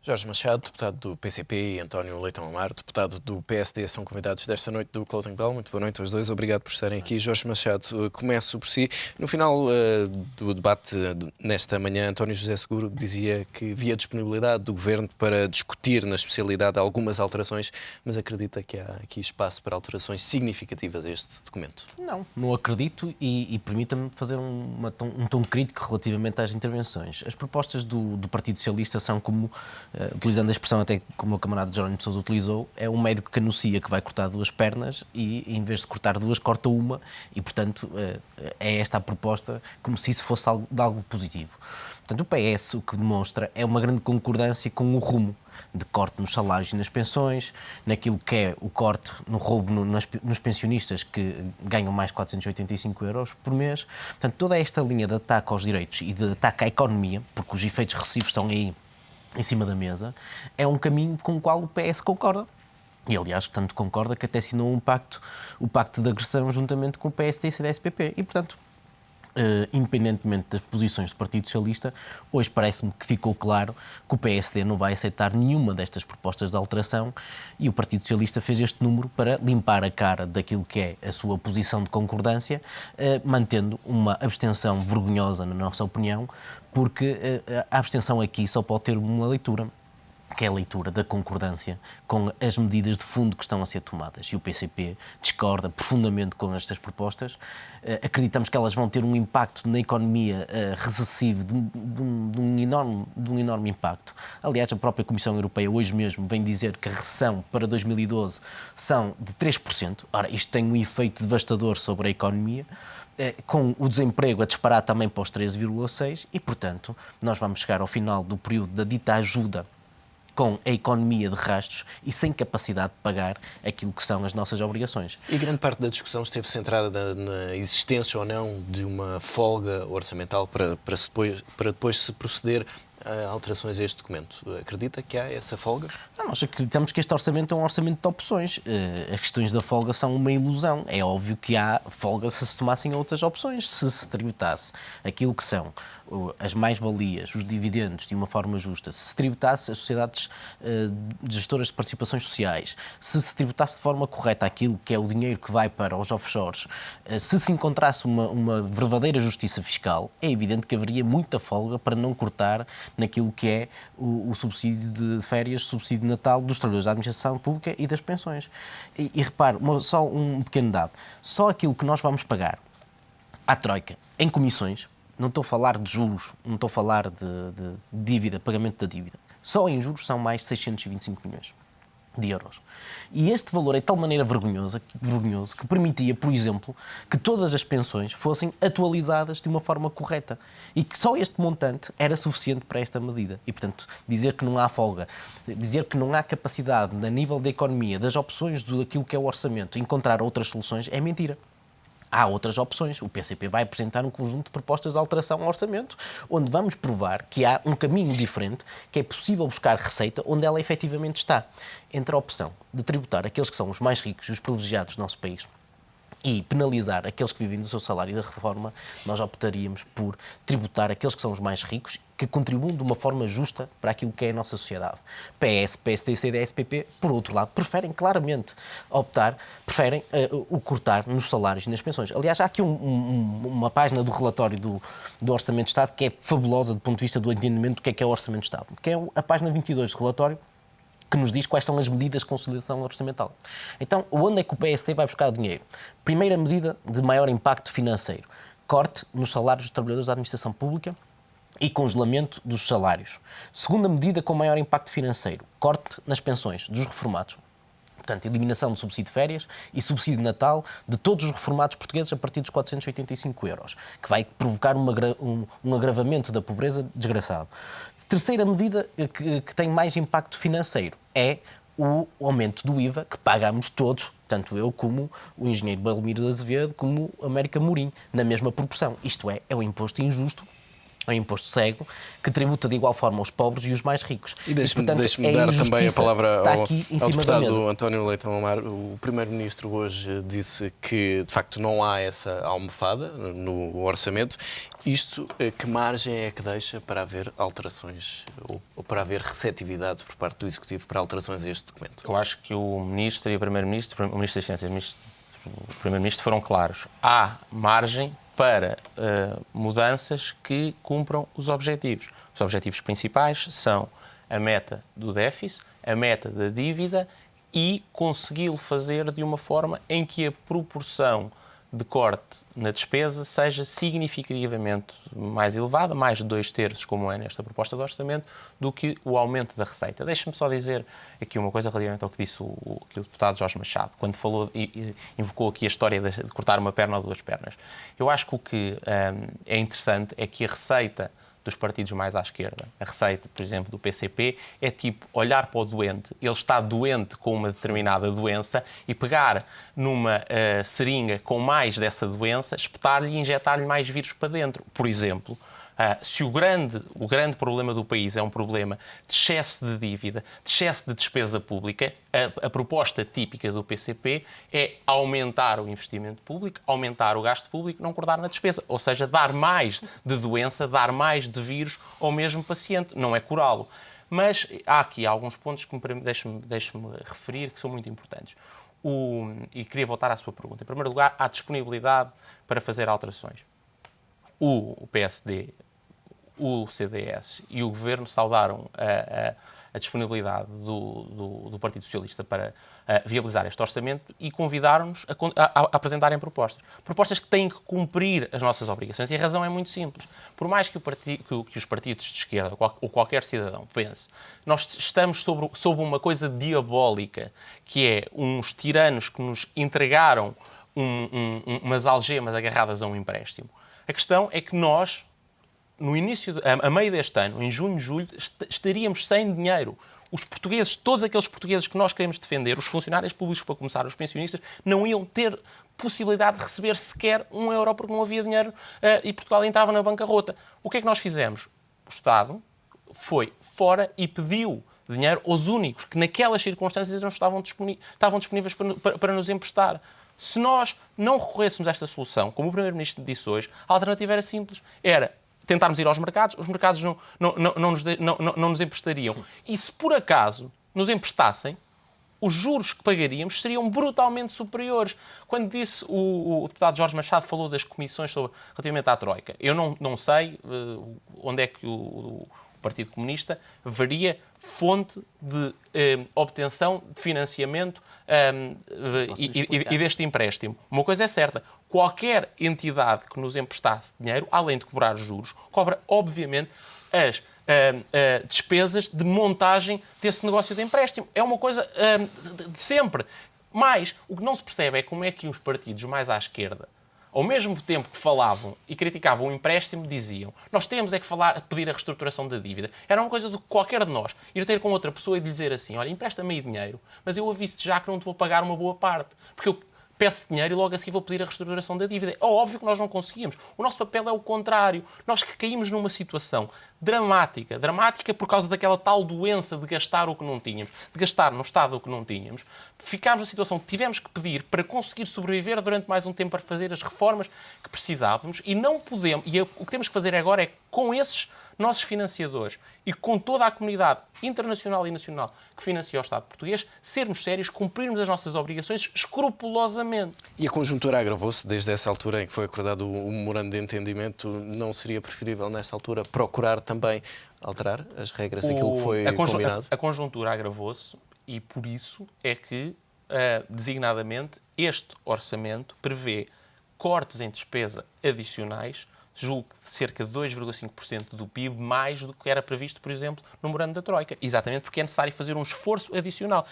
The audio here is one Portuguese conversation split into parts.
Jorge Machado, deputado do PCP, e António Leitão Amar, deputado do PSD, são convidados desta noite do Closing Bell. Muito boa noite aos dois, obrigado por estarem aqui. Jorge Machado, começo por si. No final do debate nesta manhã, António José Seguro dizia que havia disponibilidade do Governo para discutir na especialidade algumas alterações, mas acredita que há aqui espaço para alterações significativas a este documento? Não acredito e permita-me fazer um tom crítico relativamente às intervenções. As propostas do Partido Socialista são como, utilizando a expressão até que o meu camarada Jerónimo de Sousa utilizou, é um médico que anuncia que vai cortar duas pernas e, em vez de cortar duas, corta uma e, portanto, é esta a proposta como se isso fosse algo positivo. Portanto, o PS o que demonstra é uma grande concordância com o rumo de corte nos salários e nas pensões, naquilo que é o corte no roubo nos pensionistas que ganham mais de 485 euros por mês. Portanto, toda esta linha de ataque aos direitos e de ataque à economia, porque os efeitos recessivos estão aí em cima da mesa, é um caminho com o qual o PS concorda. E, aliás, tanto concorda que até assinou o pacto de agressão juntamente com o PSD e o CDS-PP. E, portanto, independentemente das posições do Partido Socialista, hoje parece-me que ficou claro que o PSD não vai aceitar nenhuma destas propostas de alteração e o Partido Socialista fez este número para limpar a cara daquilo que é a sua posição de concordância, mantendo uma abstenção vergonhosa, na nossa opinião, porque a abstenção aqui só pode ter uma leitura, que é a leitura da concordância com as medidas de fundo que estão a ser tomadas. E o PCP discorda profundamente com estas propostas. Acreditamos que elas vão ter um impacto na economia recessivo de um enorme impacto. Aliás, a própria Comissão Europeia hoje mesmo vem dizer que a recessão para 2012 são de 3%. Ora, isto tem um efeito devastador sobre a economia, com o desemprego a disparar também para os 13,6% e, portanto, nós vamos chegar ao final do período da dita ajuda com a economia de rastros e sem capacidade de pagar aquilo que são as nossas obrigações. E grande parte da discussão esteve centrada na existência ou não de uma folga orçamental para depois se proceder a alterações a este documento. Acredita que há essa folga? Não, nós acreditamos que este orçamento é um orçamento de opções. As questões da folga são uma ilusão. É óbvio que há folga se tomassem outras opções, se tributasse aquilo que são as mais-valias, os dividendos, de uma forma justa, se tributasse as sociedades gestoras de participações sociais, se tributasse de forma correta aquilo que é o dinheiro que vai para os offshores, se encontrasse uma verdadeira justiça fiscal, é evidente que haveria muita folga para não cortar naquilo que é o subsídio de férias, subsídio de Natal dos trabalhadores da administração pública e das pensões. E repare, só um pequeno dado, só aquilo que nós vamos pagar à Troika em comissões, não estou a falar de juros, não estou a falar de dívida, pagamento da dívida, só em juros são mais de 625 milhões de euros. E este valor é de tal maneira vergonhoso que permitia, por exemplo, que todas as pensões fossem atualizadas de uma forma correta e que só este montante era suficiente para esta medida. E, portanto, dizer que não há folga, dizer que não há capacidade, a nível da economia, das opções daquilo que é o orçamento, encontrar outras soluções, é mentira. Há outras opções. O PCP vai apresentar um conjunto de propostas de alteração ao orçamento, onde vamos provar que há um caminho diferente, que é possível buscar receita onde ela efetivamente está. Entre a opção de tributar aqueles que são os mais ricos e os privilegiados do nosso país e penalizar aqueles que vivem do seu salário e da reforma, nós optaríamos por tributar aqueles que são os mais ricos, que contribuem de uma forma justa para aquilo que é a nossa sociedade. PS, PSD, CDS, PP, por outro lado, preferem claramente preferem o cortar nos salários e nas pensões. Aliás, há aqui uma página do relatório do Orçamento de Estado que é fabulosa do ponto de vista do entendimento do que é o Orçamento de Estado, que é a página 22 do relatório, que nos diz quais são as medidas de consolidação orçamental. Então, onde é que o PSD vai buscar dinheiro? Primeira medida de maior impacto financeiro: corte nos salários dos trabalhadores da administração pública e congelamento dos salários. Segunda medida com maior impacto financeiro: corte nas pensões dos reformados. Portanto, eliminação do subsídio de férias e subsídio de Natal de todos os reformados portugueses a partir dos 485 euros, que vai provocar um agravamento da pobreza desgraçado. Terceira medida que tem mais impacto financeiro é o aumento do IVA, que pagamos todos, tanto eu como o engenheiro Belmiro de Azevedo, como o América Morim, na mesma proporção. Isto é um imposto injusto, é um imposto cego, que tributa de igual forma os pobres e os mais ricos. E deixe-me dar também a palavra ao deputado António Leitão Amar. O Primeiro-Ministro hoje disse que, de facto, não há essa almofada no orçamento Isto, que margem é que deixa para haver alterações ou para haver receptividade por parte do Executivo para alterações a este documento? Eu acho que o Ministro e o Primeiro-Ministro, o Ministro das Finanças e o Primeiro-Ministro foram claros. Há margem para mudanças que cumpram os objetivos. Os objetivos principais são a meta do déficit, a meta da dívida e consegui-lo fazer de uma forma em que a proporção de corte na despesa seja significativamente mais elevada, mais de 2/3, como é nesta proposta de orçamento, do que o aumento da receita. Deixe-me só dizer aqui uma coisa relativamente ao que disse o deputado Jorge Machado, quando falou e invocou aqui a história de cortar uma perna ou duas pernas. Eu acho que o que é interessante é que a receita dos partidos mais à esquerda, a receita, por exemplo, do PCP, é tipo olhar para o doente, ele está doente com uma determinada doença e pegar numa seringa com mais dessa doença, espetar-lhe e injetar-lhe mais vírus para dentro. Por exemplo, se o grande problema do país é um problema de excesso de dívida, de excesso de despesa pública, a proposta típica do PCP é aumentar o investimento público, aumentar o gasto público, não cortar na despesa. Ou seja, dar mais de doença, dar mais de vírus ao mesmo paciente, não é curá-lo. Mas há aqui alguns pontos que deixe-me referir que são muito importantes. E queria voltar à sua pergunta. Em primeiro lugar, há disponibilidade para fazer alterações. O PSD, o CDS e o Governo saudaram a disponibilidade do Partido Socialista para viabilizar este orçamento e convidaram-nos a apresentarem propostas. Propostas que têm que cumprir as nossas obrigações. E a razão é muito simples. Por mais que os partidos de esquerda ou qualquer cidadão pense, nós estamos sob uma coisa diabólica, que é uns tiranos que nos entregaram umas algemas agarradas a um empréstimo. A questão é que nós, no início, a meio deste ano, em junho, julho, estaríamos sem dinheiro. Os portugueses, todos aqueles portugueses que nós queremos defender, os funcionários públicos, para começar, os pensionistas, não iam ter possibilidade de receber sequer €1 porque não havia dinheiro e Portugal entrava na bancarrota. O que é que nós fizemos? O Estado foi fora e pediu dinheiro aos únicos que naquelas circunstâncias não estavam disponíveis para nos emprestar. Se nós não recorrêssemos a esta solução, como o Primeiro-Ministro disse hoje, a alternativa era simples. Era tentarmos ir aos mercados, os mercados não nos emprestariam. E se por acaso nos emprestassem, os juros que pagaríamos seriam brutalmente superiores. Quando disse o deputado Jorge Machado, falou das comissões relativamente à Troika. Eu não sei onde é que o Partido Comunista veria fonte de obtenção de financiamento e deste empréstimo. Uma coisa é certa, qualquer entidade que nos emprestasse dinheiro, além de cobrar juros, cobra, obviamente, as despesas de montagem desse negócio de empréstimo. É uma coisa de sempre. Mas o que não se percebe é como é que os partidos mais à esquerda, ao mesmo tempo que falavam e criticavam o empréstimo, diziam: nós temos é que pedir a reestruturação da dívida. Era uma coisa de qualquer de nós ir ter com outra pessoa e lhe dizer assim: olha, empresta-me aí dinheiro, mas eu aviso-te já que não te vou pagar uma boa parte, porque eu peço dinheiro e logo a seguir vou pedir a reestruturação da dívida. É óbvio que nós não conseguimos. O nosso papel é o contrário. Nós que caímos numa situação dramática por causa daquela tal doença de gastar o que não tínhamos, de gastar no Estado o que não tínhamos, ficámos na situação que tivemos que pedir para conseguir sobreviver durante mais um tempo para fazer as reformas que precisávamos e não podemos. E o que temos que fazer agora é, com esses nossos financiadores e com toda a comunidade internacional e nacional que financia o Estado português, sermos sérios, cumprirmos as nossas obrigações escrupulosamente. E a conjuntura agravou-se desde essa altura em que foi acordado o memorando de entendimento. Não seria preferível, nesta altura, procurar também alterar as regras daquilo que foi combinado? A conjuntura agravou-se e, por isso, é que, designadamente, este orçamento prevê cortes em despesa adicionais, julgo de cerca de 2,5% do PIB, mais do que era previsto, por exemplo, no memorando da Troika. Exatamente porque é necessário fazer um esforço adicional.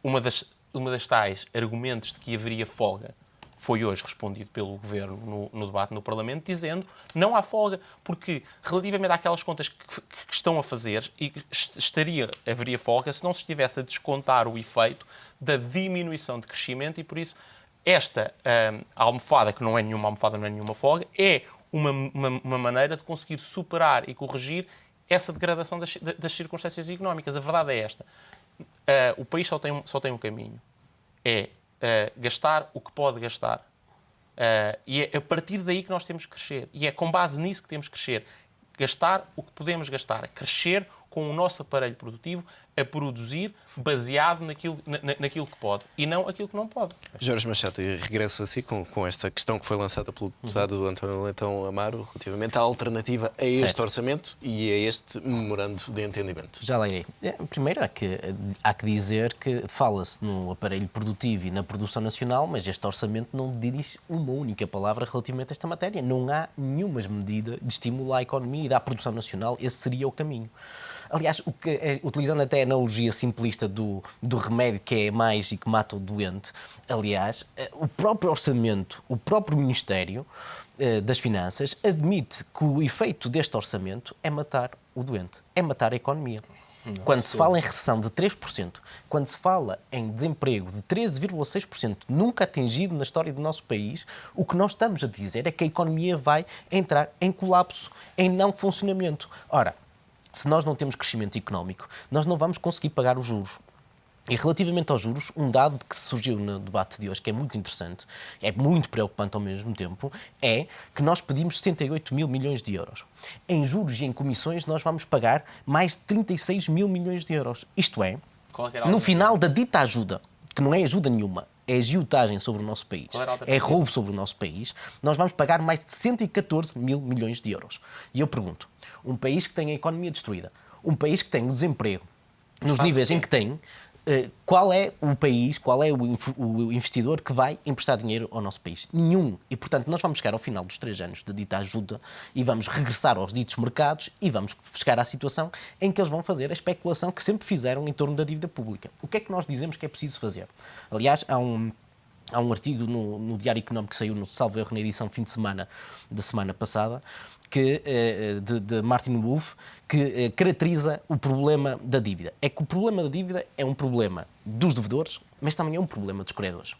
Uma das tais argumentos de que haveria folga foi hoje respondido pelo Governo no debate no Parlamento, dizendo não há folga, porque relativamente àquelas contas que estão a fazer, haveria folga se não se estivesse a descontar o efeito da diminuição de crescimento e, por isso, esta almofada, que não é nenhuma almofada, não é nenhuma folga, é uma maneira de conseguir superar e corrigir essa degradação das circunstâncias económicas. A verdade é esta. O país só tem um caminho. É gastar o que pode gastar. E é a partir daí que nós temos que crescer. E é com base nisso que temos que crescer. Gastar o que podemos gastar. Crescer com o nosso aparelho produtivo a produzir baseado naquilo que pode e não aquilo que não pode. Jorge Machado, e regresso assim com esta questão que foi lançada pelo deputado António Leitão Amaro relativamente à alternativa a este orçamento e a este memorando de entendimento. Já lá irei. Primeiro, há que dizer que fala-se no aparelho produtivo e na produção nacional, mas este orçamento não diz uma única palavra relativamente a esta matéria. Não há nenhuma medida de estímulo à economia e à produção nacional. Esse seria o caminho. Aliás, utilizando até a analogia simplista do remédio que é mais e que mata o doente, aliás, o próprio orçamento, o próprio Ministério das Finanças admite que o efeito deste orçamento é matar o doente, é matar a economia. Quando se fala em recessão de 3%, quando se fala em desemprego de 13,6%, nunca atingido na história do nosso país, o que nós estamos a dizer é que a economia vai entrar em colapso, em não funcionamento. Ora, se nós não temos crescimento económico, nós não vamos conseguir pagar os juros. E relativamente aos juros, um dado que surgiu no debate de hoje, que é muito interessante, é muito preocupante ao mesmo tempo, é que nós pedimos 78 mil milhões de euros. Em juros e em comissões, nós vamos pagar mais de 36 mil milhões de euros. Isto é, no final da dita ajuda, que não é ajuda nenhuma, é agiotagem sobre o nosso país, é roubo sobre o nosso país, nós vamos pagar mais de 114 mil milhões de euros. E eu pergunto, um país que tem a economia destruída, um país que tem o desemprego nos níveis em que tem, qual é o país, qual é o investidor que vai emprestar dinheiro ao nosso país? Nenhum. E, portanto, nós vamos chegar ao final dos 3 anos de dita ajuda e vamos regressar aos ditos mercados e vamos chegar à situação em que eles vão fazer a especulação que sempre fizeram em torno da dívida pública. O que é que nós dizemos que é preciso fazer? Aliás, há um artigo no Diário Económico que saiu, salvo erro, na edição fim de semana da semana passada, de Martin Wolf, que caracteriza o problema da dívida. É que o problema da dívida é um problema dos devedores, mas também é um problema dos credores.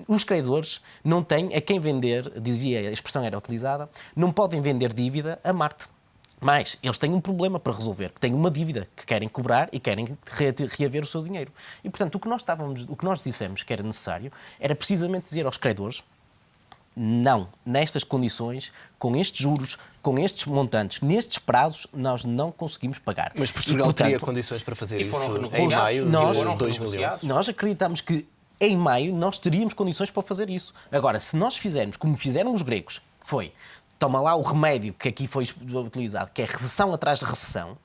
Os credores não têm a quem vender, dizia, a expressão era utilizada, não podem vender dívida a Marte. Mas eles têm um problema para resolver, que têm uma dívida que querem cobrar e querem reaver o seu dinheiro. E, portanto, o que nós dissemos que era necessário era precisamente dizer aos credores: não, nestas condições, com estes juros, com estes montantes, nestes prazos, nós não conseguimos pagar. Mas Portugal e, portanto, teria condições para fazer isso em maio de 2011? Nós acreditamos que em maio nós teríamos condições para fazer isso. Agora, se nós fizermos como fizeram os gregos, que foi, toma lá o remédio que aqui foi utilizado, que é recessão atrás de recessão,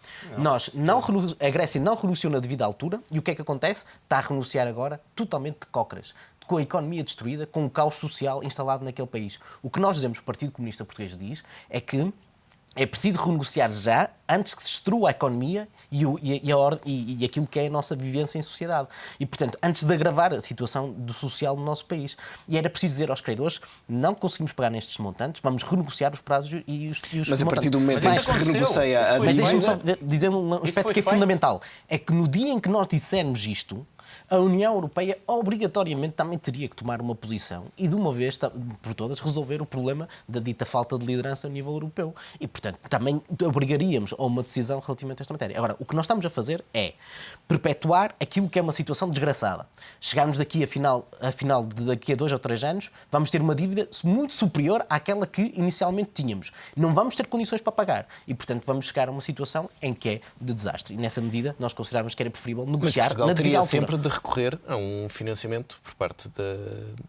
a Grécia não renunciou na devida altura, e o que é que acontece? Está a renunciar agora totalmente de cócoras, com a economia destruída, com o caos social instalado naquele país. O que nós dizemos, o Partido Comunista Português diz, é que é preciso renegociar já, antes que se destrua a economia e aquilo que é a nossa vivência em sociedade. E, portanto, antes de agravar a situação do social do nosso país. E era preciso dizer aos credores: não conseguimos pagar nestes montantes, vamos renegociar os prazos e os Mas montantes. a partir do momento em que se renegocia... Mas deixem-me só dizer um aspecto que é fundamental. É que no dia em que nós dissermos isto, a União Europeia obrigatoriamente também teria que tomar uma posição e, de uma vez por todas, resolver o problema da dita falta de liderança a nível europeu. E, portanto, também obrigaríamos a uma decisão relativamente a esta matéria. Agora, o que nós estamos a fazer é perpetuar aquilo que é uma situação desgraçada. Chegarmos daqui daqui a 2 ou 3 anos, vamos ter uma dívida muito superior àquela que inicialmente tínhamos. Não vamos ter condições para pagar. E, portanto, vamos chegar a uma situação em que é de desastre. E, nessa medida, nós considerávamos que era preferível negociar na devida altura. Sempre de recorrer a um financiamento por parte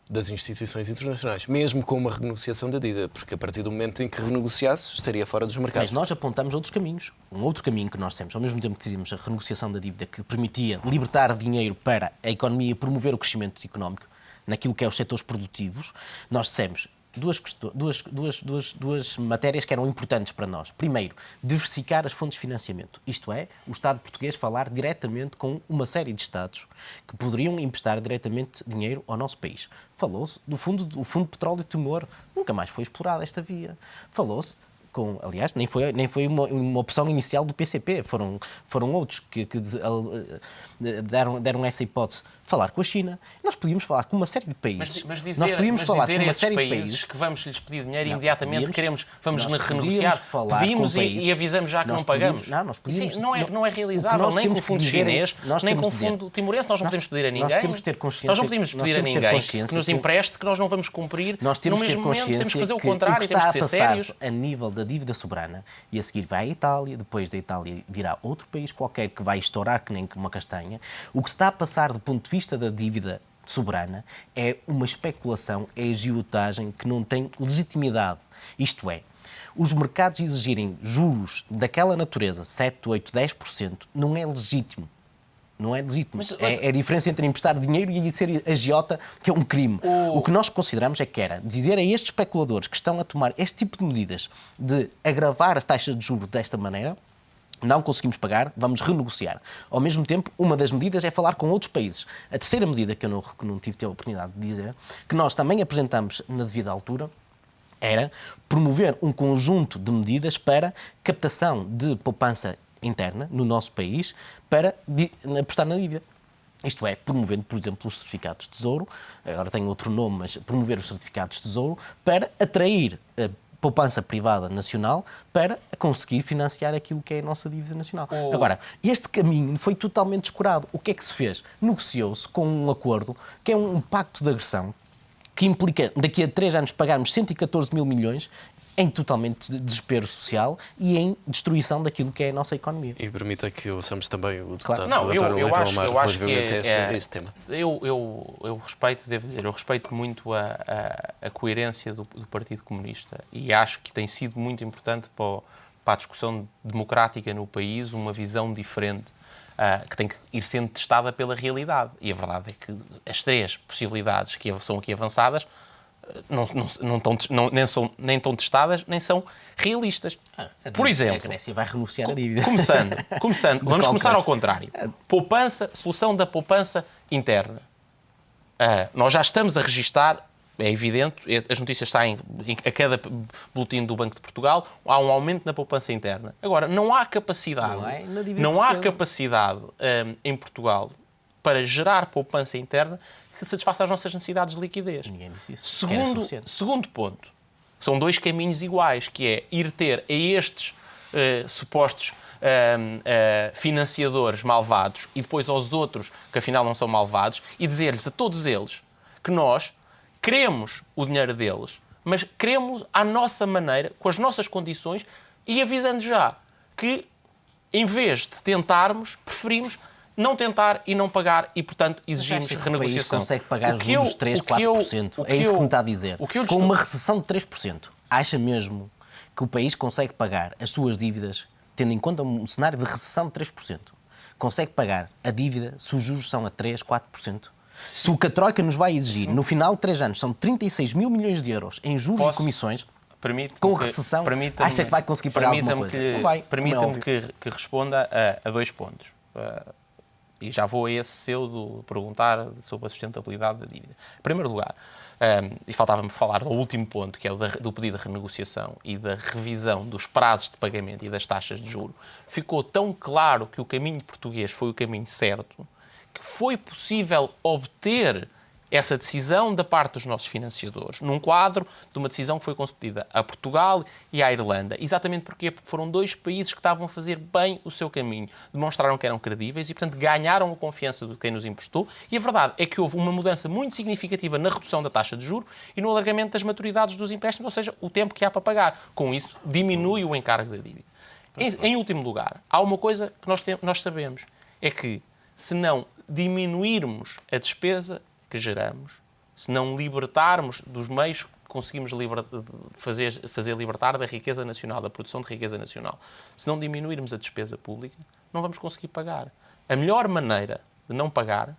das instituições internacionais, mesmo com uma renegociação da dívida, porque a partir do momento em que renegociasse, estaria fora dos mercados. Mas nós apontamos outros caminhos. Um outro caminho que nós temos, ao mesmo tempo que dizíamos a renegociação da dívida, que permitia libertar dinheiro para a economia e promover o crescimento económico naquilo que é os setores produtivos, nós dissemos duas matérias que eram importantes para nós. Primeiro, diversificar as fontes de financiamento. Isto é, o Estado português falar diretamente com uma série de Estados que poderiam emprestar diretamente dinheiro ao nosso país. Falou-se do fundo de petróleo e tumor. Nunca mais foi explorada esta via. Falou-se aliás, nem foi uma opção inicial do PCP, foram outros que deram essa hipótese. Falar com a China, nós podíamos falar com uma série de países. Mas nós podíamos falar com uma série de países países que vamos lhes pedir dinheiro imediatamente, vamos nós renegociar, falar pedimos com países, e avisamos já que não pagamos. Nós podíamos, isso não é realizável, nem com o fundo chinês, nem com o fundo timorense. Nós não podemos pedir a ninguém. Nós temos de ter consciência. Nós não podemos pedir a ninguém que nos empreste, que nós não vamos cumprir. Nós temos no de ter mesmo momento, consciência temos que fazer o que contrário, o que temos está que a ser passar-se sérios. a nível da dívida soberana e a seguir vai à Itália, depois da Itália virá outro país qualquer que vai estourar que nem uma castanha. O que se está a passar do ponto de vista da dívida soberana é uma especulação, é agiotagem que não tem legitimidade. Isto é, os mercados exigirem juros daquela natureza, 7, 8, 10%, não é legítimo. Não é legítimo. É a diferença entre emprestar dinheiro e ser agiota, que é um crime. O que nós consideramos é que era dizer a estes especuladores que estão a tomar este tipo de medidas de agravar as taxas de juros desta maneira, não conseguimos pagar, vamos renegociar. Ao mesmo tempo, uma das medidas é falar com outros países. A terceira medida, que eu não tive a oportunidade de dizer, que nós também apresentamos na devida altura, era promover um conjunto de medidas para captação de poupança interna no nosso país para apostar na dívida. Isto é, promovendo, por exemplo, os certificados de tesouro, agora tem outro nome, mas promover os certificados de tesouro para atrair poupança privada nacional para conseguir financiar aquilo que é a nossa dívida nacional. Agora, este caminho foi totalmente descurado. O que é que se fez? Negociou-se com um acordo que é um pacto de agressão que implica daqui a 3 anos pagarmos 114 mil milhões em totalmente desespero social e em destruição daquilo que é a nossa economia. E permita que ouçamos também o deputado Não, António eu Leitão acho Amaro que relativamente a este tema. Eu respeito, devo dizer, eu respeito muito a coerência do Partido Comunista e acho que tem sido muito importante para a discussão democrática no país uma visão diferente que tem que ir sendo testada pela realidade. E a verdade é que as 3 possibilidades que são aqui avançadas nem estão testadas, nem são realistas. Por exemplo, a Grécia vai renunciar a dívida. Começando vamos começar ao contrário. Solução da poupança interna. Nós já estamos a registar, é evidente, as notícias saem a cada boletim do Banco de Portugal, há um aumento na poupança interna. Agora, não há capacidade, em Portugal para gerar poupança interna que satisfaça as nossas necessidades de liquidez. Ninguém disse isso. Segundo ponto, são 2 caminhos iguais, que é ir ter a estes supostos financiadores malvados e depois aos outros que afinal não são malvados e dizer-lhes a todos eles que nós queremos o dinheiro deles, mas queremos à nossa maneira, com as nossas condições e avisando já que em vez de tentarmos, preferimos não tentar e não pagar e, portanto, exigimos renegociação. O país consegue pagar juros de 3, 4%. É isso que me está a dizer. Com uma recessão de 3%, acha mesmo que o país consegue pagar as suas dívidas, tendo em conta um cenário de recessão de 3%? Consegue pagar a dívida se os juros são a 3, 4%? Se o que a Troika nos vai exigir, no final de 3 anos, são 36 mil milhões de euros em juros e comissões, com recessão, acha que vai conseguir pagar alguma coisa? Permita-me que responda a 2 pontos. E já vou a esse seu de perguntar sobre a sustentabilidade da dívida. Em primeiro lugar, e faltava-me falar do último ponto, que é o do pedido de renegociação e da revisão dos prazos de pagamento e das taxas de juro, ficou tão claro que o caminho português foi o caminho certo, que foi possível obter essa decisão da parte dos nossos financiadores, num quadro de uma decisão que foi concedida a Portugal e à Irlanda, exatamente porque foram 2 países que estavam a fazer bem o seu caminho, demonstraram que eram credíveis e, portanto, ganharam a confiança de quem nos emprestou, e a verdade é que houve uma mudança muito significativa na redução da taxa de juros e no alargamento das maturidades dos empréstimos, ou seja, o tempo que há para pagar. Com isso, diminui o encargo da dívida. Em último lugar, há uma coisa que nós sabemos, é que se não diminuirmos a despesa que geramos, se não libertarmos dos meios que conseguimos fazer libertar da riqueza nacional, da produção de riqueza nacional, se não diminuirmos a despesa pública, não vamos conseguir pagar. A melhor maneira de não pagar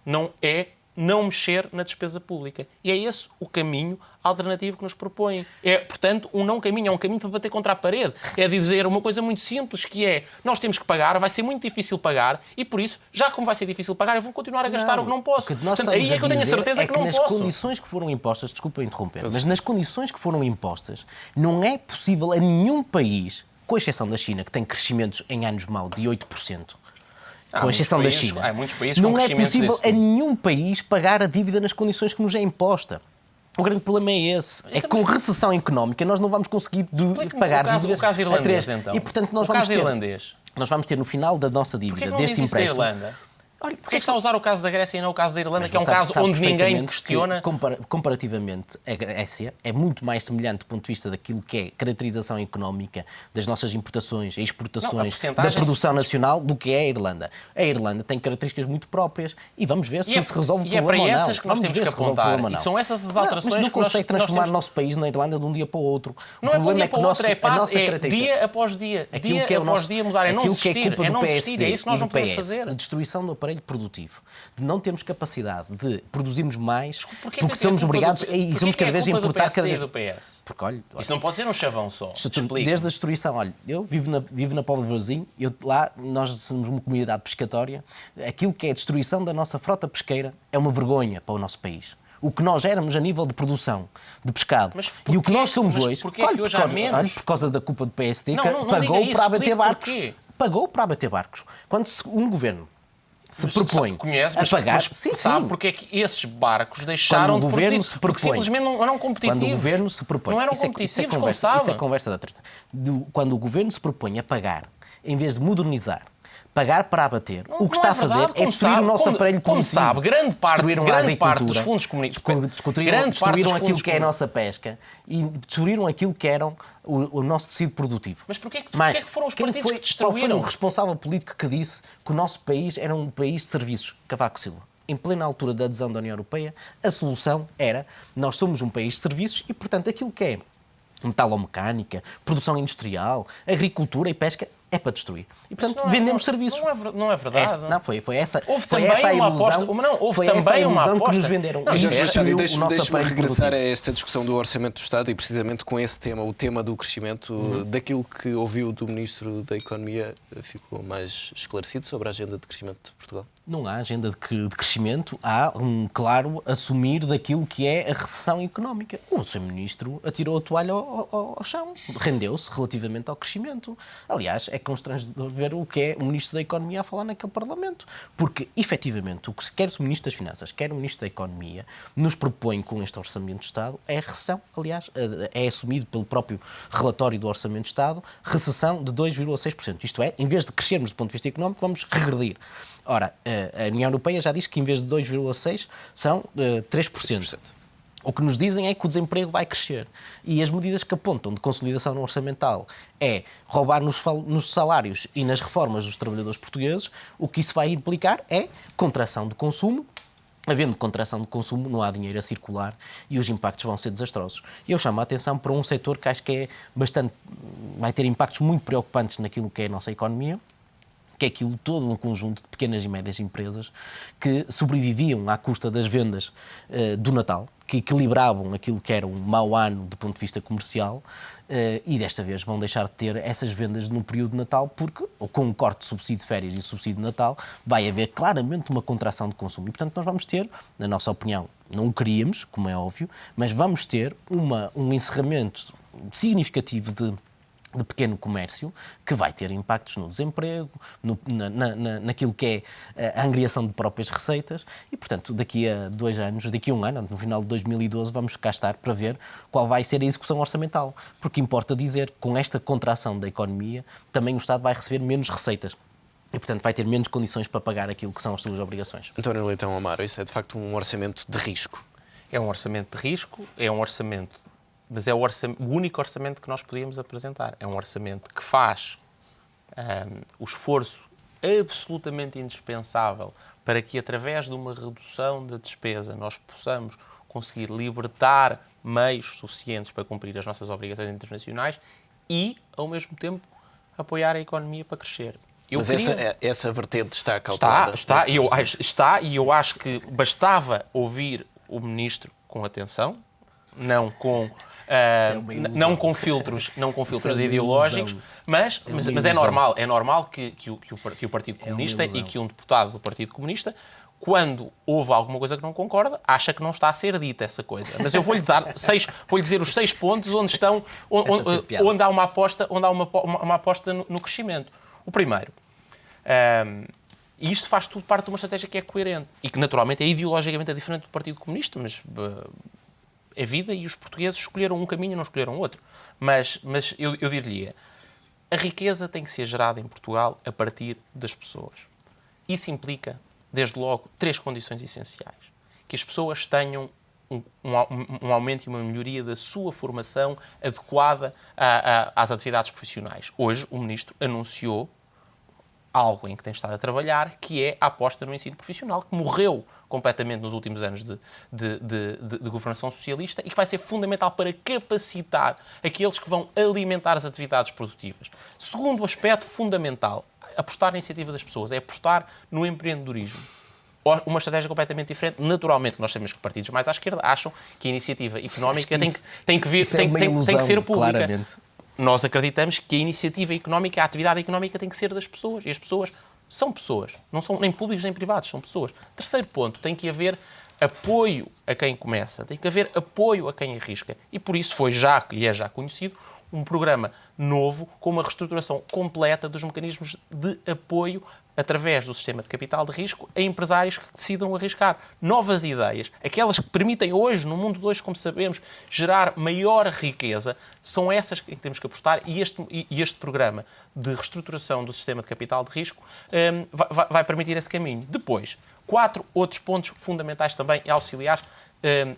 não é não mexer na despesa pública. E é esse o caminho alternativo que nos propõem. É, portanto, um não caminho, é um caminho para bater contra a parede. É dizer uma coisa muito simples, que é, nós temos que pagar, vai ser muito difícil pagar, e por isso, já como vai ser difícil pagar, eu vou continuar a gastar o que não posso. Portanto, aí é que eu tenho a certeza que não nas posso. condições que foram impostas, desculpa interromper, mas nas condições que foram impostas, não é possível a nenhum país, com exceção da China, que tem crescimentos em anos mau de 8%, com exceção da China, há muitos países não com é crescimentos possível desse a tipo. nenhum país pagar a dívida nas condições que nos é imposta. O grande problema é esse. É que com recessão económica nós não vamos conseguir pagar dívidas o caso a irlandês, 3. então. E, portanto, nós o vamos caso ter... irlandês. Nós vamos ter no final da nossa Porquê dívida, que não deste diz isso da empréstimo... Irlanda? Olha, Porquê é que está a usar o caso da Grécia e não o caso da Irlanda, Mas que é um sabe- caso sabe onde ninguém perfeitamente questiona? que, comparativamente, a Grécia é muito mais semelhante do ponto de vista daquilo que é caracterização económica das nossas importações e exportações da produção nacional do que é a Irlanda. A Irlanda tem características muito próprias e vamos ver se se resolve o problema ou não. E é para essas que nós temos que apontar. E são essas as alterações mas não que nós consegue transformar o nosso país na Irlanda de um dia para o outro. Não é de um dia para o outro, é dia após dia. Aquilo que é o após nosso, dia mudar. É não aquilo que é desistir. culpa É do não PSD desistir. É isso que nós e não do podemos PS, fazer. de destruição do aparelho produtivo, de não termos capacidade de produzirmos mais, Porquê porque que somos é culpa obrigados e somos cada vez a importar cada vez. do PS? Porque, olha, Isso não pode ser um chavão só. desde a destruição, olha, eu vivo na Póvoa de Varzim, lá nós somos uma comunidade pescatória, aquilo que é a destruição da nossa frota pesqueira é uma vergonha para o nosso país. O que nós éramos a nível de produção de pescado Mas e o que nós somos mas hoje, porquê é que hoje há menos? olha, por causa da culpa do PSD, Não, que não pagou diga isso, para abater explique barcos. porquê. Pagou para abater barcos. Quando um governo se propõe a pagar... Sabe porque é que esses barcos deixaram Quando o de governo produzir? se Porque propõe, simplesmente não eram competitivos. quando o governo se propõe, Não eram isso é competitivos, como conversa, sabe. isso é conversa da treta. Quando o governo se propõe a pagar, em vez de modernizar, pagar para abater, o que está a fazer é destruir o nosso aparelho produtivo. Como sabe, grande parte dos fundos comunitários, destruíram aquilo que é a nossa pesca e destruíram aquilo que era o nosso tecido produtivo. Mas porquê é que foram os partidos que Qual foi destruíram? o responsável político que disse que o nosso país era um país de serviços? Cavaco Silva. Em plena altura da adesão da União Europeia, a solução era: nós somos um país de serviços e, portanto, aquilo que é metalomecânica, produção industrial, agricultura e pesca é para destruir. E, portanto, vendemos serviços. Não é verdade. Foi essa Houve foi também essa a uma ilusão, aposta. Não, houve foi também essa a uma ilusão aposta. que nos venderam. Não, E José destruiu o Deixe-me nosso aparelho regressar a produtivo. esta discussão do Orçamento do Estado e precisamente com esse tema, o tema do crescimento, daquilo que ouviu do Ministro da Economia, ficou mais esclarecido sobre a agenda de crescimento de Portugal? Não há agenda de crescimento, há um claro assumir daquilo que é a recessão económica. O Sr. Ministro atirou a toalha ao chão, rendeu-se relativamente ao crescimento. Aliás, é constrangedor ver o que é o Ministro da Economia a falar naquele Parlamento. Porque, efetivamente, o que quer o Ministro das Finanças, quer o Ministro da Economia, nos propõe com este Orçamento de Estado é a recessão. Aliás, é assumido pelo próprio relatório do Orçamento de Estado, recessão de 2,6%. Isto é, em vez de crescermos do ponto de vista económico, vamos regredir. Ora, a União Europeia já diz que em vez de 2,6% são 3%. O que nos dizem é que o desemprego vai crescer. E as medidas que apontam de consolidação orçamental é roubar nos salários e nas reformas dos trabalhadores portugueses. O que isso vai implicar é contração de consumo. Havendo contração de consumo, não há dinheiro a circular e os impactos vão ser desastrosos. E eu chamo a atenção para um setor que acho que é vai ter impactos muito preocupantes naquilo que é a nossa economia, que é aquilo todo um conjunto de pequenas e médias empresas que sobreviviam à custa das vendas do Natal, que equilibravam aquilo que era um mau ano do ponto de vista comercial e desta vez vão deixar de ter essas vendas no período de Natal porque, com o corte de subsídio de férias e subsídio de Natal, vai haver claramente uma contração de consumo. E, portanto, nós vamos ter, na nossa opinião, não o queríamos, como é óbvio, mas vamos ter um encerramento significativo de pequeno comércio, que vai ter impactos no desemprego, naquilo que é a angriação de próprias receitas e, portanto, daqui a 2 anos, daqui a 1 ano, no final de 2012, vamos cá estar para ver qual vai ser a execução orçamental. Porque importa dizer que com esta contração da economia, também o Estado vai receber menos receitas. E, portanto, vai ter menos condições para pagar aquilo que são as suas obrigações. António Leitão Amaro, isso é de facto um orçamento de risco? É um orçamento de risco, é um orçamento... Mas é o único orçamento que nós podíamos apresentar. É um orçamento que faz o esforço absolutamente indispensável para que, através de uma redução da despesa, nós possamos conseguir libertar meios suficientes para cumprir as nossas obrigações internacionais e, ao mesmo tempo, apoiar a economia para crescer. Mas essa vertente está cautelada? E eu acho que bastava ouvir o Ministro com atenção, não com filtros ideológicos, mas é normal que o Partido Comunista e que um deputado do Partido Comunista, quando houve alguma coisa que não concorda, acha que não está a ser dita essa coisa. Mas eu vou-lhe dizer os 6 pontos onde há uma aposta no crescimento. O primeiro, e isto faz tudo parte de uma estratégia que é coerente e que naturalmente é ideologicamente diferente do Partido Comunista, mas é vida e os portugueses escolheram um caminho e não escolheram outro. Mas eu diria, a riqueza tem que ser gerada em Portugal a partir das pessoas. Isso implica, desde logo, 3 condições essenciais. Que as pessoas tenham um aumento e uma melhoria da sua formação adequada às atividades profissionais. Hoje, o Ministro anunciou algo em que tem estado a trabalhar, que é a aposta no ensino profissional, que morreu completamente nos últimos anos de governação socialista e que vai ser fundamental para capacitar aqueles que vão alimentar as atividades produtivas. Segundo aspecto fundamental, apostar na iniciativa das pessoas, é apostar no empreendedorismo. Uma estratégia completamente diferente. Naturalmente, nós sabemos que partidos mais à esquerda acham que a iniciativa económica tem que ser pública. Claramente. Nós acreditamos que a iniciativa económica, a atividade económica tem que ser das pessoas. E as pessoas são pessoas. Não são nem públicos nem privados, são pessoas. Terceiro ponto, tem que haver apoio a quem começa. Tem que haver apoio a quem arrisca. E por isso é já conhecido, um programa novo com uma reestruturação completa dos mecanismos de apoio através do sistema de capital de risco a empresários que decidam arriscar novas ideias, aquelas que permitem hoje, no mundo de hoje, como sabemos, gerar maior riqueza, são essas que temos que apostar e este programa de reestruturação do sistema de capital de risco vai permitir esse caminho. Depois, 4 outros pontos fundamentais também e auxiliares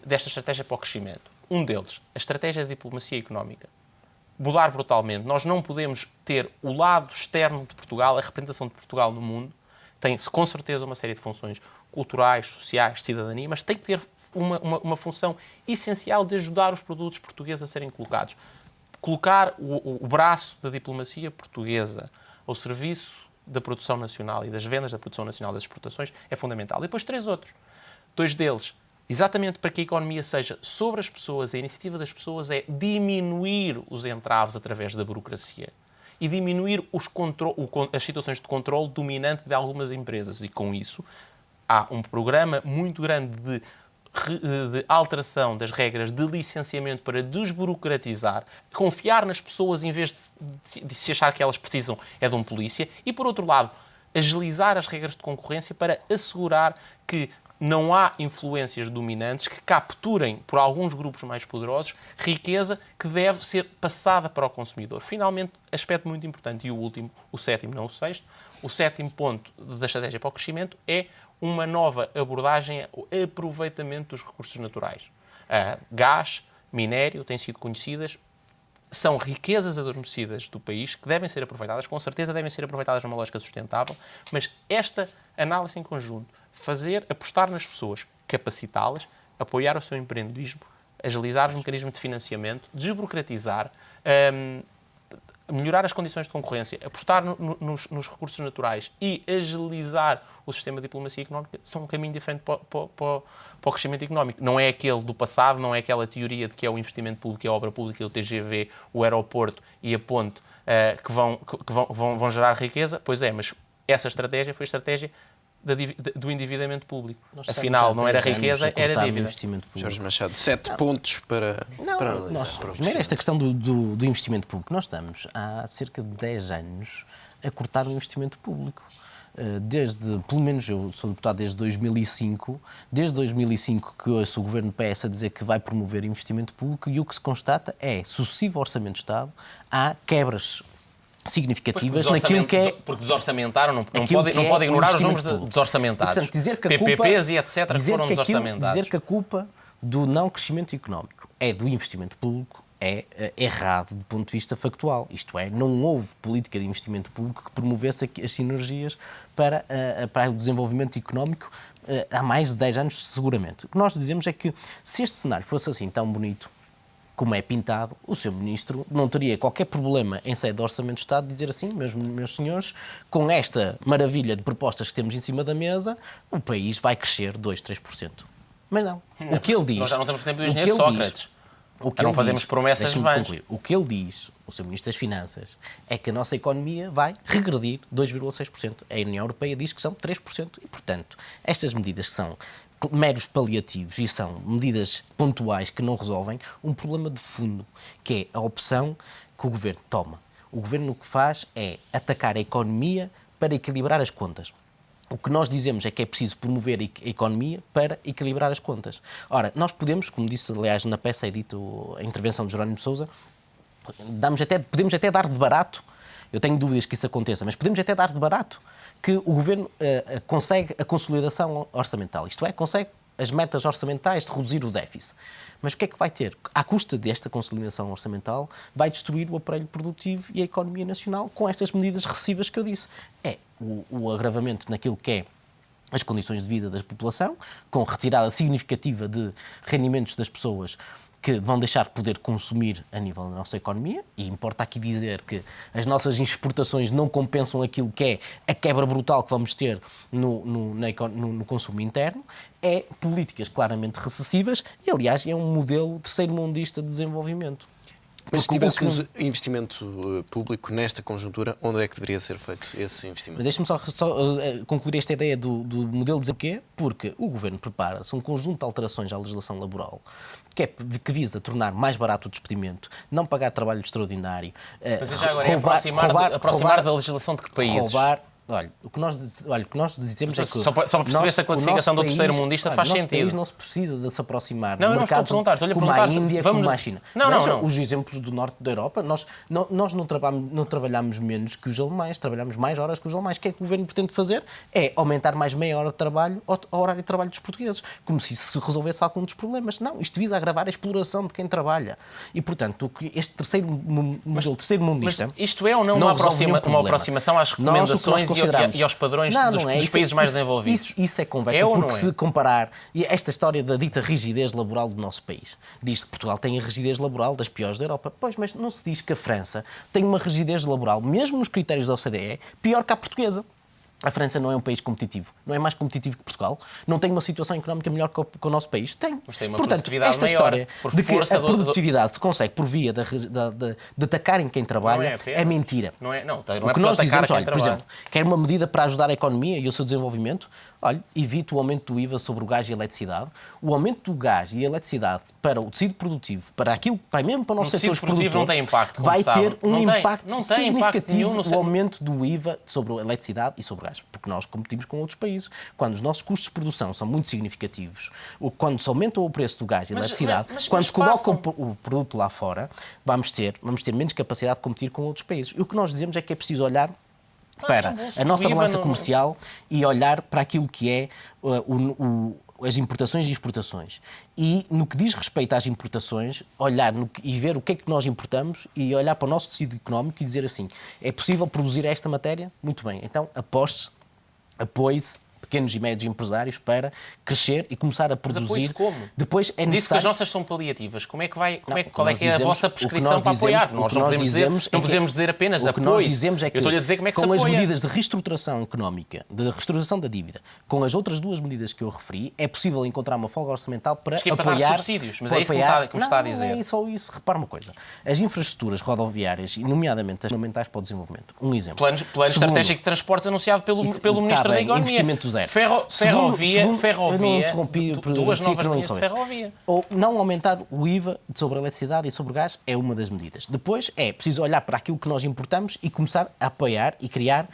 desta estratégia para o crescimento. Um deles, a estratégia de diplomacia económica. Mudar brutalmente. Nós não podemos ter o lado externo de Portugal, a representação de Portugal no mundo, tem com certeza uma série de funções culturais, sociais, de cidadania, mas tem que ter uma função essencial de ajudar os produtos portugueses a serem colocados. Colocar o braço da diplomacia portuguesa ao serviço da produção nacional e das vendas da produção nacional das exportações é fundamental. E depois 3 outros. 2 deles, exatamente para que a economia seja sobre as pessoas, a iniciativa das pessoas é diminuir os entraves através da burocracia e diminuir as situações de controle dominante de algumas empresas. E com isso há um programa muito grande de alteração das regras de licenciamento para desburocratizar, confiar nas pessoas em vez de se achar que elas precisam é de um polícia e, por outro lado, agilizar as regras de concorrência para assegurar que não há influências dominantes que capturem, por alguns grupos mais poderosos, riqueza que deve ser passada para o consumidor. Finalmente, aspecto muito importante, e o último, o 7º, não o 6º, o 7º ponto da estratégia para o crescimento é uma nova abordagem ao aproveitamento dos recursos naturais. Gás, minério, têm sido conhecidas, são riquezas adormecidas do país que devem ser aproveitadas, com certeza devem ser aproveitadas numa lógica sustentável, mas esta análise em conjunto, apostar nas pessoas, capacitá-las, apoiar o seu empreendedorismo, agilizar os mecanismos de financiamento, desburocratizar, melhorar as condições de concorrência, apostar nos recursos naturais e agilizar o sistema de diplomacia económica são um caminho diferente para o crescimento económico. Não é aquele do passado, não é aquela teoria de que é o investimento público, é a obra pública, o TGV, o aeroporto e a ponte que vão gerar riqueza. Pois é, mas essa estratégia foi a estratégia do endividamento público. Afinal, não era riqueza, era dívida. Jorge Machado, 7 pontos para analisar. Primeiro, esta questão do investimento público. Nós estamos há cerca de 10 anos a cortar o investimento público. Pelo menos eu sou deputado desde 2005, que ouço o Governo PS a dizer que vai promover investimento público e o que se constata é, sucessivo Orçamento de Estado, há quebras significativas naquilo que é... Porque desorçamentaram, não pode ignorar os números desorçamentados. Portanto, dizer que a PPPs e etc. que foram desorçamentados. Dizer que a culpa do não crescimento económico é do investimento público é errado do ponto de vista factual. Isto é, não houve política de investimento público que promovesse as sinergias para o desenvolvimento económico há mais de 10 anos, seguramente. O que nós dizemos é que se este cenário fosse assim tão bonito, como é pintado, o Sr. Ministro não teria qualquer problema em sede do Orçamento de Estado de dizer assim, meus senhores, com esta maravilha de propostas que temos em cima da mesa, o país vai crescer 2, 3%. Mas não. O que ele diz... Nós já não temos tempo do engenheiro Sócrates. Não fazemos promessas vãs. O que ele diz, o Sr. Ministro das Finanças, é que a nossa economia vai regredir 2,6%. A União Europeia diz que são 3%. E, portanto, estas medidas que são meros paliativos e são medidas pontuais que não resolvem um problema de fundo, que é a opção que o Governo toma. O Governo o que faz é atacar a economia para equilibrar as contas. O que nós dizemos é que é preciso promover a economia para equilibrar as contas. Ora, nós podemos, como disse aliás na peça, é dito a intervenção de Jerónimo de Sousa, podemos até dar de barato, eu tenho dúvidas que isso aconteça, mas podemos até dar de barato que o Governo consegue a consolidação orçamental, isto é, consegue as metas orçamentais de reduzir o déficit. Mas o que é que vai ter? À custa desta consolidação orçamental, vai destruir o aparelho produtivo e a economia nacional com estas medidas recessivas que eu disse. É o agravamento naquilo que é as condições de vida da população, com retirada significativa de rendimentos das pessoas que vão deixar de poder consumir a nível da nossa economia, e importa aqui dizer que as nossas exportações não compensam aquilo que é a quebra brutal que vamos ter no consumo interno, é políticas claramente recessivas e, aliás, é um modelo terceiro-mundista de desenvolvimento. Mas se tivéssemos investimento público nesta conjuntura, onde é que deveria ser feito esse investimento? Mas deixe-me só concluir esta ideia do modelo de dizer o quê? Porque o Governo prepara-se um conjunto de alterações à legislação laboral que visa tornar mais barato o despedimento, não pagar trabalho extraordinário, mas já agora aproximar da legislação de que países? Olha, o que nós dizemos é que... Só para perceber se a classificação do terceiro-mundista faz sentido. O nosso país não se precisa de se aproximar de mercados como a Índia, como a China. Não. Os exemplos do norte da Europa, nós não trabalhamos menos que os alemães, trabalhamos mais horas que os alemães. O que é que o Governo pretende fazer? É aumentar mais meia hora de trabalho ao horário de trabalho dos portugueses, como se isso resolvesse algum dos problemas. Não, isto visa agravar a exploração de quem trabalha. E, portanto, este modelo terceiro-mundista... Mas isto é ou não uma aproximação às recomendações e aos padrões dos países mais desenvolvidos? Isso é conversa, porque se comparar... E esta história da dita rigidez laboral do nosso país. Diz que Portugal tem a rigidez laboral das piores da Europa. Pois, mas não se diz que a França tem uma rigidez laboral, mesmo nos critérios da OCDE, pior que a portuguesa. A França não é um país competitivo. Não é mais competitivo que Portugal. Não tem uma situação económica melhor que o nosso país. Tem. Mas tem uma produtividade esta maior, história de que a produtividade se consegue por via de atacarem quem trabalha é mentira. O que nós dizemos, olha, por exemplo, quer uma medida para ajudar a economia e o seu desenvolvimento, olha, evite o aumento do IVA sobre o gás e a eletricidade. O aumento do gás e a eletricidade para o tecido produtivo, mesmo para o nosso setor produtivo, não tem impacto, vai ter um impacto não tem significativo o aumento do IVA sobre a eletricidade e sobre o gás, porque nós competimos com outros países. Quando os nossos custos de produção são muito significativos, quando se aumenta o preço do gás e a eletricidade, quando se coloca o produto lá fora, vamos ter menos capacidade de competir com outros países. E o que nós dizemos é que é preciso olhar para a nossa balança comercial e olhar para aquilo que é as importações e exportações. E, no que diz respeito às importações, olhar e ver o que é que nós importamos e olhar para o nosso tecido económico e dizer assim, é possível produzir esta matéria? Muito bem, então apoie-se pequenos e médios empresários para crescer e começar a produzir. Como? Depois é necessário... Disse que as nossas são paliativas. Qual é que é a vossa prescrição para apoiar? Nós não podemos dizer apenas apoio. O que nós dizemos é que, eu estou-lhe a dizer como é que se com apoia. as medidas de reestruturação económica, de reestruturação da dívida, com as outras duas medidas que eu referi, é possível encontrar uma folga orçamental para apoiar... Para dar subsídios, mas é isso que me está a dizer. Não é só isso. Repara uma coisa. As infraestruturas rodoviárias, nomeadamente as fundamentais para o desenvolvimento. Um exemplo. Plano estratégico de transportes anunciado pelo Ministro da Economia. Investimento zero. Ferrovia, eu não interrompi, duas novas linhas de ferrovia. Ou não aumentar o IVA sobre a eletricidade e sobre o gás é uma das medidas. Depois é preciso olhar para aquilo que nós importamos e começar a apoiar e criar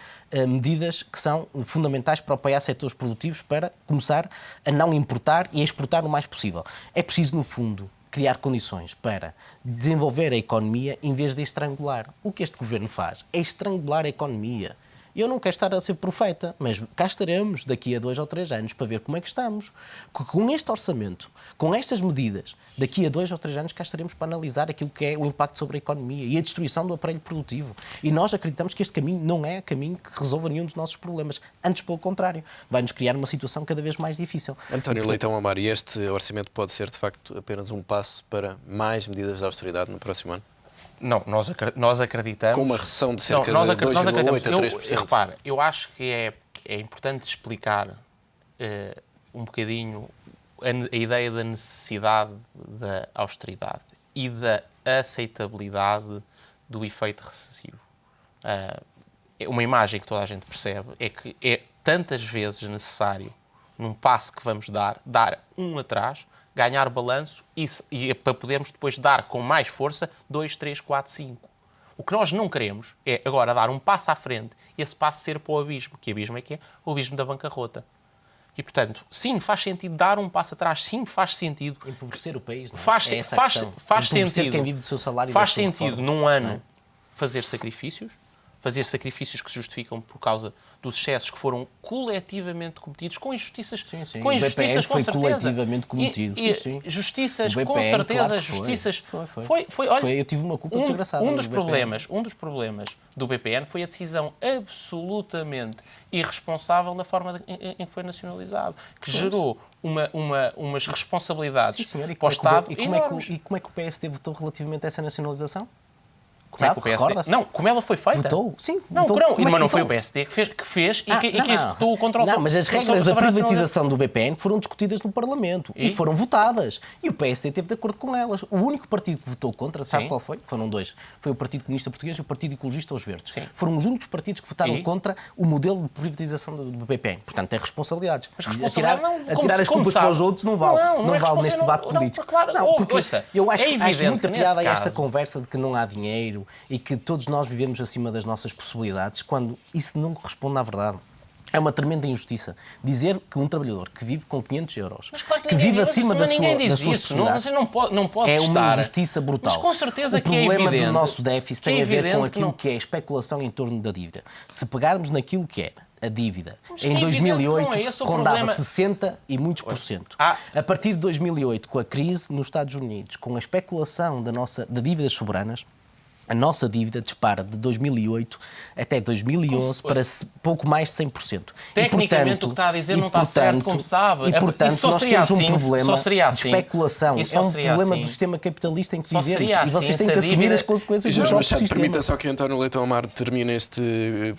medidas que são fundamentais para apoiar setores produtivos para começar a não importar e a exportar o mais possível. É preciso, no fundo, criar condições para desenvolver a economia em vez de estrangular. O que este governo faz é estrangular a economia. Eu não quero estar a ser profeta, mas cá estaremos daqui a 2 ou 3 anos para ver como é que estamos. Com este orçamento, com estas medidas, daqui a 2 ou 3 anos cá estaremos para analisar aquilo que é o impacto sobre a economia e a destruição do aparelho produtivo. E nós acreditamos que este caminho não é caminho que resolva nenhum dos nossos problemas. Antes, pelo contrário, vai-nos criar uma situação cada vez mais difícil. António Leitão Amar, e este orçamento pode ser, de facto, apenas um passo para mais medidas de austeridade no próximo ano? Não, nós acreditamos... Com uma recessão de cerca de nós 2,8% a 3%. Repara, eu acho que é importante explicar um bocadinho a ideia da necessidade da austeridade e da aceitabilidade do efeito recessivo. Uma imagem que toda a gente percebe é que é tantas vezes necessário, num passo que vamos dar um atrás, ganhar balanço e para podermos depois dar com mais força 2, 3, 4, 5. O que nós não queremos é agora dar um passo à frente e esse passo ser para o abismo. Que abismo é que é? O abismo da bancarrota. E, portanto, sim, faz sentido dar um passo atrás, sim, faz sentido. Empobrecer o país, não é? Faz sentido. Quem vive do seu salário. Faz sentido, num ano, fazer sacrifícios que se justificam por causa dos excessos que foram coletivamente cometidos, com injustiças, com o injustiças, BPN foi com certeza. Coletivamente cometido. Justiças, o com BPN, certeza, claro justiças. Olha, eu tive uma culpa desgraçada. Um dos problemas do BPN foi a decisão absolutamente irresponsável da forma em que foi nacionalizado, que gerou umas responsabilidades para o Estado enormes. E como é que o PSD votou relativamente a essa nacionalização? Como é que o PSD... Não, como ela foi feita? Votou, sim. Não, votou. mas não foi o PSD que fez e que executou o controle sobre... Não, mas as regras da privatização do BPN foram discutidas no Parlamento e foram votadas. E o PSD esteve de acordo com elas. O único partido que votou contra, sabe qual foi? Foram 2. Foi o Partido Comunista Português e o Partido Ecologista aos Verdes. Sim. Foram os únicos partidos que votaram contra o modelo de privatização do BPN. Portanto, tem responsabilidades. Mas atirar as culpas para os outros não vale. Não vale neste debate político. Não, porque eu acho muita piada a esta conversa de que não há dinheiro e que todos nós vivemos acima das nossas possibilidades, quando isso não corresponde à verdade. É uma tremenda injustiça dizer que um trabalhador que vive com 500 euros, claro que vive acima das suas possibilidades, não pode é uma estar. injustiça brutal. Mas com certeza o que é problema evidente. do nosso déficit tem a ver com aquilo não... que é a especulação em torno da dívida. Se pegarmos naquilo que é a dívida, em é 2008 rondava problema. 60 e muitos por cento. A partir de 2008, com a crise nos Estados Unidos, com a especulação da dívidas soberanas, a nossa dívida dispara de 2008 até 2011 para pouco mais de 100%. Tecnicamente, o que está a dizer não está certo, como sabe. E, portanto, nós temos um problema de especulação. É um problema do sistema capitalista em que vivemos. E vocês têm que assumir as consequências do próprio sistema. Permita só que António Leitão Amar termine este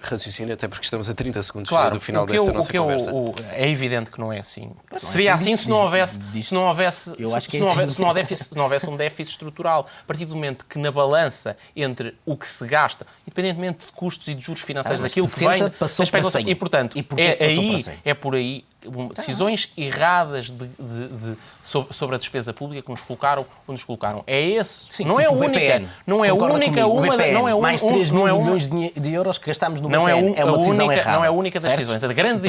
raciocínio, até porque estamos a 30 segundos do final desta nossa conversa. É evidente que não é assim. Seria assim se não houvesse um déficit estrutural. A partir do momento que na balança entre o que se gasta, independentemente de custos e de juros financeiros daquilo que vem, passou para 100. E portanto, é por aí decisões erradas sobre a despesa pública que nos colocaram onde nos colocaram. É esse. Sim, não tipo é a única. Não é a única. Mais 3 mil milhões de euros que gastámos no BPN. É uma decisão errada. Não é a única das decisões. A grande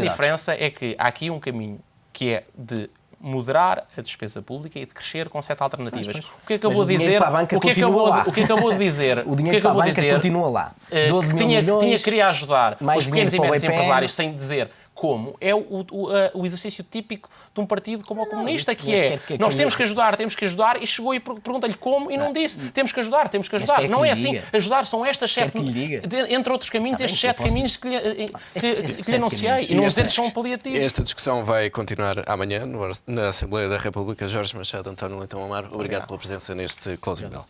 diferença é que há aqui um caminho que é de moderar a despesa pública e de crescer com 7 alternativas. O que acabou de dizer? O que acabou de dizer? O dinheiro para a banca continua lá. 12 mil milhões. Tinha queria ajudar os pequenos e médios empresários sem dizer como. É o exercício típico de um partido como o comunista, que é nós temos que ajudar, e chegou e pergunta-lhe como e não disse temos que ajudar. Não é assim. Ajudar são estas 7, entre outros caminhos, estes 7 caminhos que lhe anunciei. E não dizer que são paliativos. Esta discussão vai continuar amanhã na Assembleia da República. Jorge Machado, António Leitão Amar, obrigado pela presença neste Closing Bell.